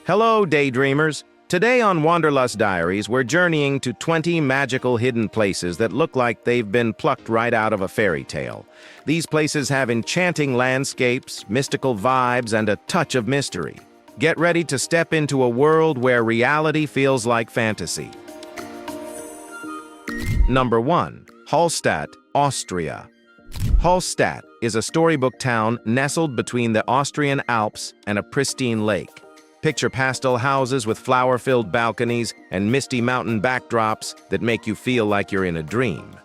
Hello, daydreamers! Today on Wanderlust Diaries, we're journeying to 20 magical hidden places that look like they've been plucked right out of a fairy tale. These places have enchanting landscapes, mystical vibes, and a touch of mystery. Get ready to step into a world where reality feels like fantasy. Number 1. Hallstatt, Austria. Hallstatt is a storybook town nestled between the Austrian Alps and a pristine lake. Picture pastel houses with flower-filled balconies and misty mountain backdrops that make you feel like you're in a dream.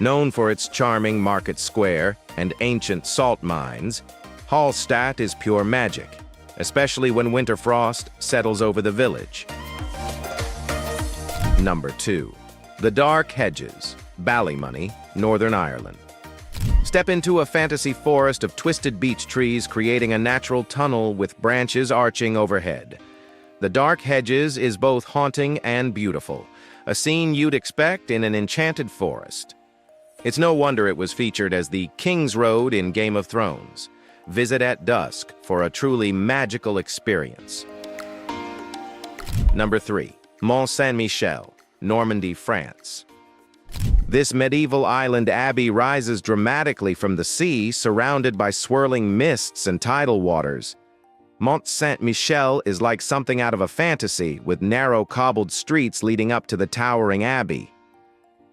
Known for its charming market square and ancient salt mines, Hallstatt is pure magic, especially when winter frost settles over the village. Number 2. The Dark Hedges, Ballymoney, Northern Ireland. Step into a fantasy forest of twisted beech trees creating a natural tunnel with branches arching overhead. The Dark Hedges is both haunting and beautiful, a scene you'd expect in an enchanted forest. It's no wonder it was featured as the King's Road in Game of Thrones. Visit at dusk for a truly magical experience. Number 3. Mont Saint-Michel, Normandy, France. This medieval island abbey rises dramatically from the sea, surrounded by swirling mists and tidal waters. Mont Saint-Michel is like something out of a fantasy, with narrow cobbled streets leading up to the towering abbey.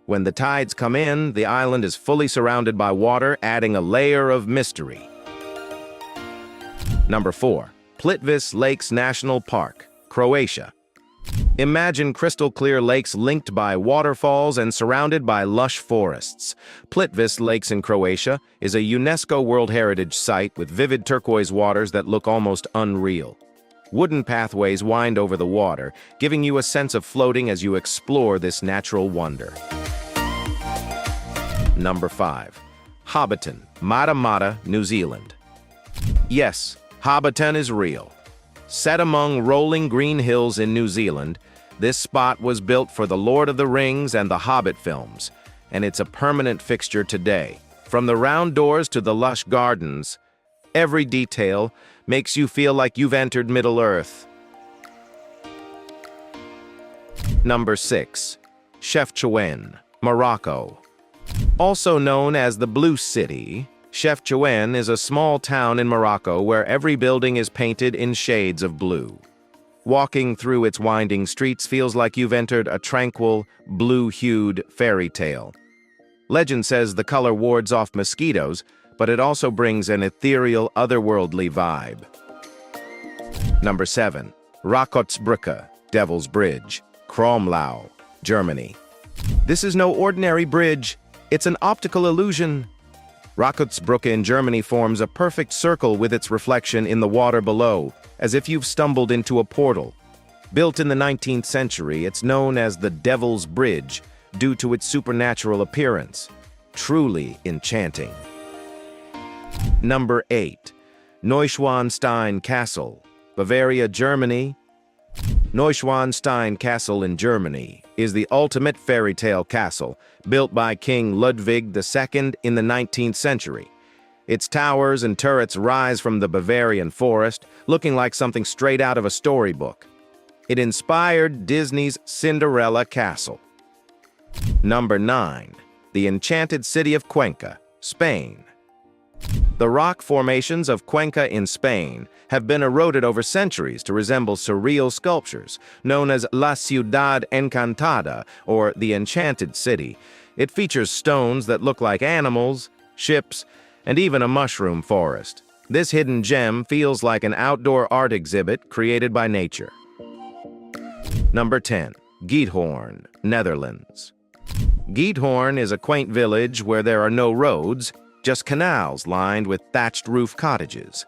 When the tides come in, the island is fully surrounded by water, adding a layer of mystery. Number 4. Plitvice Lakes National Park, Croatia. Imagine crystal-clear lakes linked by waterfalls and surrounded by lush forests. Plitvice Lakes in Croatia is a UNESCO World Heritage Site with vivid turquoise waters that look almost unreal. Wooden pathways wind over the water, giving you a sense of floating as you explore this natural wonder. Number 5. Hobbiton, Mata Mata, New Zealand. Yes, Hobbiton is real. Set among rolling green hills in New Zealand, this spot was built for the Lord of the Rings and the Hobbit films, and it's a permanent fixture today. From the round doors to the lush gardens, every detail makes you feel like you've entered Middle-earth. Number 6. Chefchaouen, Morocco. Also known as the Blue City, Chefchaouen is a small town in Morocco where every building is painted in shades of blue. Walking through its winding streets feels like you've entered a tranquil, blue-hued fairy tale. Legend says the color wards off mosquitoes, but it also brings an ethereal, otherworldly vibe. Number 7. Rakotsbrücke, Devil's Bridge, Kromlau, Germany. This is no ordinary bridge, it's an optical illusion. Rakotsbrücke in Germany forms a perfect circle with its reflection in the water below, as if you've stumbled into a portal. Built in the 19th century, it's known as the Devil's Bridge due to its supernatural appearance. Truly enchanting. Number 8. Neuschwanstein Castle, Bavaria, Germany. Neuschwanstein Castle in Germany is the ultimate fairy tale castle, built by King Ludwig II in the 19th century. Its towers and turrets rise from the Bavarian forest, looking like something straight out of a storybook. It inspired Disney's Cinderella Castle. Number 9. The enchanted city of Cuenca, Spain. The rock formations of Cuenca in Spain have been eroded over centuries to resemble surreal sculptures, known as La Ciudad Encantada, or the Enchanted City. It features stones that look like animals, ships, and even a mushroom forest. This hidden gem feels like an outdoor art exhibit created by nature. Number 10. Giethoorn, Netherlands. Giethoorn is a quaint village where there are no roads, just canals lined with thatched roof cottages.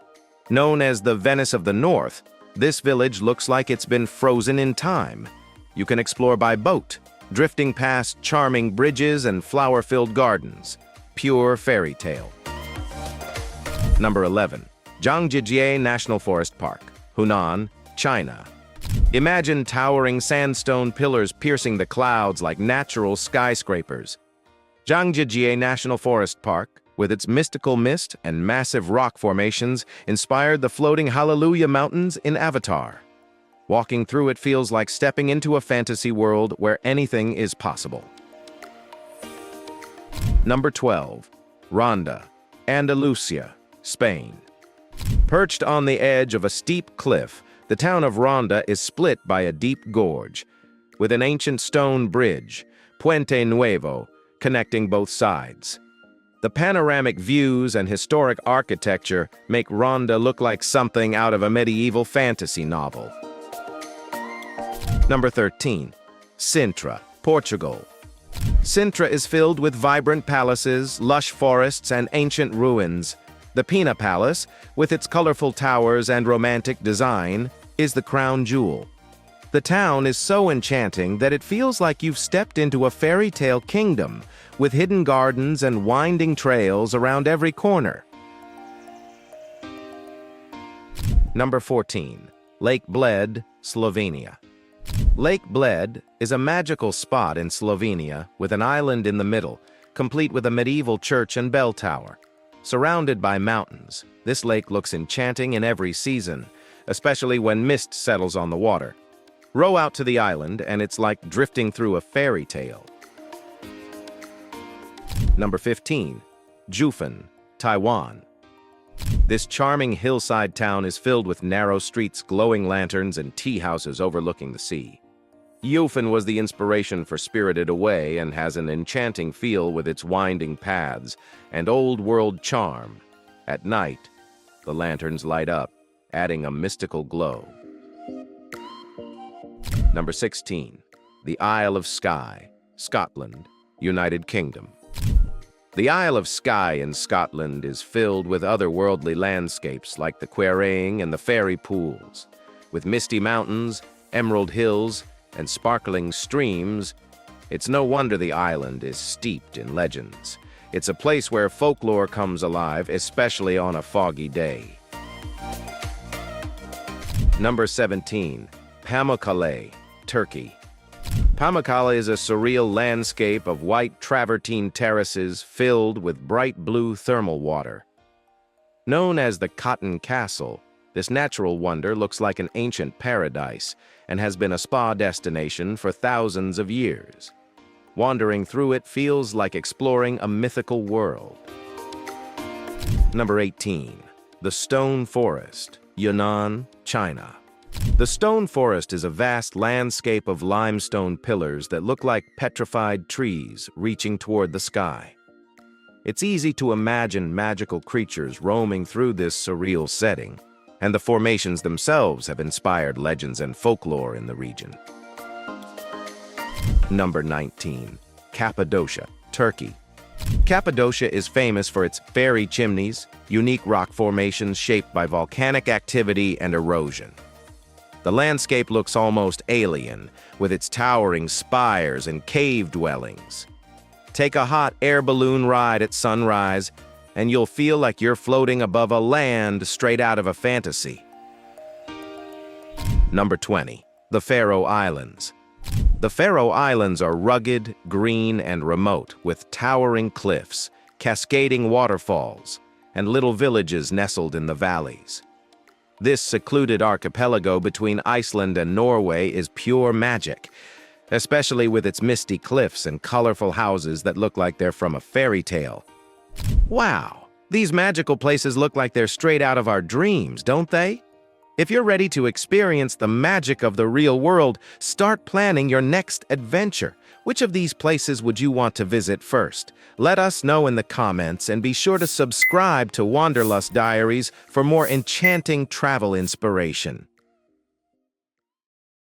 Known as the Venice of the North, this village looks like it's been frozen in time. You can explore by boat, drifting past charming bridges and flower-filled gardens. Pure fairy tale. Number 11. Zhangjiajie National Forest Park, Hunan, China. Imagine towering sandstone pillars piercing the clouds like natural skyscrapers. Zhangjiajie National Forest Park, with its mystical mist and massive rock formations, inspired the floating Hallelujah Mountains in Avatar. Walking through it feels like stepping into a fantasy world where anything is possible. Number 12. Ronda, Andalusia, Spain. Perched on the edge of a steep cliff, the town of Ronda is split by a deep gorge, with an ancient stone bridge, Puente Nuevo, connecting both sides. The panoramic views and historic architecture make Ronda look like something out of a medieval fantasy novel. Number 13. Sintra, Portugal. Sintra is filled with vibrant palaces, lush forests, and ancient ruins. The Pina Palace, with its colorful towers and romantic design, is the crown jewel. The town is so enchanting that it feels like you've stepped into a fairy tale kingdom, with hidden gardens and winding trails around every corner. Number 14. Lake Bled, Slovenia. Lake Bled is a magical spot in Slovenia with an island in the middle, complete with a medieval church and bell tower. Surrounded by mountains, this lake looks enchanting in every season, especially when mist settles on the water. Row out to the island and it's like drifting through a fairy tale. Number 15. Jiufen, Taiwan. This charming hillside town is filled with narrow streets, glowing lanterns, and tea houses overlooking the sea. Jiufen was the inspiration for Spirited Away and has an enchanting feel with its winding paths and old-world charm. At night, the lanterns light up, adding a mystical glow. Number 16. The Isle of Skye, Scotland, United Kingdom. The Isle of Skye in Scotland is filled with otherworldly landscapes like the Queraying and the fairy pools. With misty mountains, emerald hills, and sparkling streams, it's no wonder the island is steeped in legends. It's a place where folklore comes alive, especially on a foggy day. Number 17. Pamukkale, Turkey. Pamukkale is a surreal landscape of white travertine terraces filled with bright blue thermal water. Known as the Cotton Castle, this natural wonder looks like an ancient paradise and has been a spa destination for thousands of years. Wandering through it feels like exploring a mythical world. Number 18. The Stone Forest, Yunnan, China. The stone forest is a vast landscape of limestone pillars that look like petrified trees reaching toward the sky. It's easy to imagine magical creatures roaming through this surreal setting, and the formations themselves have inspired legends and folklore in the region. Number 19. Cappadocia, Turkey. Cappadocia is famous for its fairy chimneys, unique rock formations shaped by volcanic activity and erosion. The landscape looks almost alien, with its towering spires and cave dwellings. Take a hot air balloon ride at sunrise, and you'll feel like you're floating above a land straight out of a fantasy. Number 20. The Faroe Islands. The Faroe Islands are rugged, green, and remote, with towering cliffs, cascading waterfalls, and little villages nestled in the valleys. This secluded archipelago between Iceland and Norway is pure magic, especially with its misty cliffs and colorful houses that look like they're from a fairy tale. Wow, these magical places look like they're straight out of our dreams, don't they? If you're ready to experience the magic of the real world, start planning your next adventure. Which of these places would you want to visit first? Let us know in the comments, and be sure to subscribe to Wanderlust Diaries for more enchanting travel inspiration.